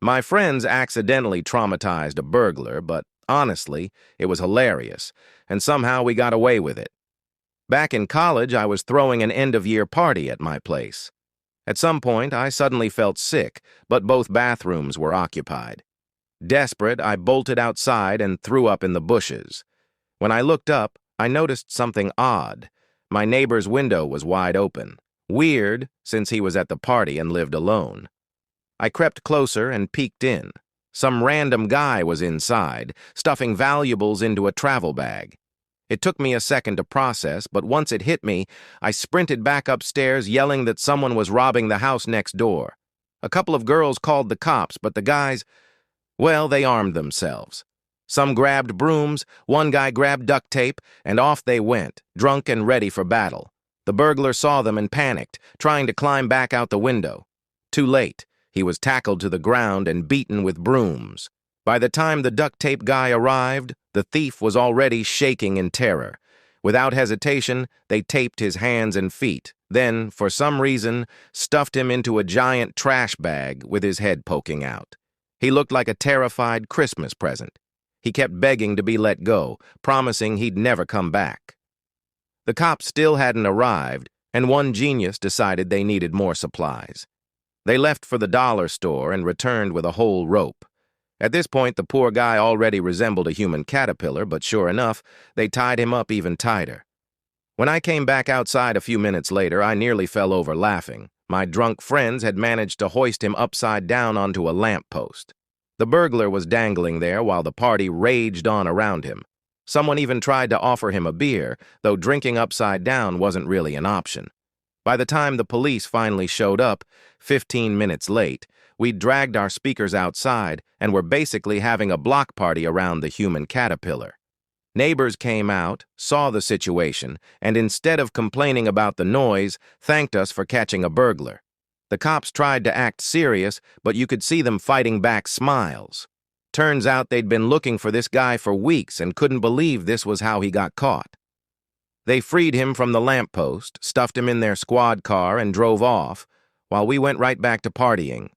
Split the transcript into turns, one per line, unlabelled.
My friends accidentally traumatized a burglar, but honestly, it was hilarious, and somehow we got away with it. Back in college, I was throwing an end-of-year party at my place. At some point, I suddenly felt sick, but both bathrooms were occupied. Desperate, I bolted outside and threw up in the bushes. When I looked up, I noticed something odd. My neighbor's window was wide open. Weird, since he was at the party and lived alone. I crept closer and peeked in. Some random guy was inside, stuffing valuables into a travel bag. It took me a second to process, but once it hit me, I sprinted back upstairs yelling that someone was robbing the house next door. A couple of girls called the cops, but the guys, well, they armed themselves. Some grabbed brooms, one guy grabbed duct tape, and off they went, drunk and ready for battle. The burglar saw them and panicked, trying to climb back out the window. Too late. He was tackled to the ground and beaten with brooms. By the time the duct tape guy arrived, the thief was already shaking in terror. Without hesitation, they taped his hands and feet, then, for some reason, stuffed him into a giant trash bag with his head poking out. He looked like a terrified Christmas present. He kept begging to be let go, promising he'd never come back. The cops still hadn't arrived, and one genius decided they needed more supplies. They left for the dollar store and returned with a whole rope. At this point, the poor guy already resembled a human caterpillar, but sure enough, they tied him up even tighter. When I came back outside a few minutes later, I nearly fell over laughing. My drunk friends had managed to hoist him upside down onto a lamppost. The burglar was dangling there while the party raged on around him. Someone even tried to offer him a beer, though drinking upside down wasn't really an option. By the time the police finally showed up, 15 minutes late, we'd dragged our speakers outside and were basically having a block party around the human caterpillar. Neighbors came out, saw the situation, and instead of complaining about the noise, thanked us for catching a burglar. The cops tried to act serious, but you could see them fighting back smiles. Turns out they'd been looking for this guy for weeks and couldn't believe this was how he got caught. They freed him from the lamppost, stuffed him in their squad car, and drove off, while we went right back to partying.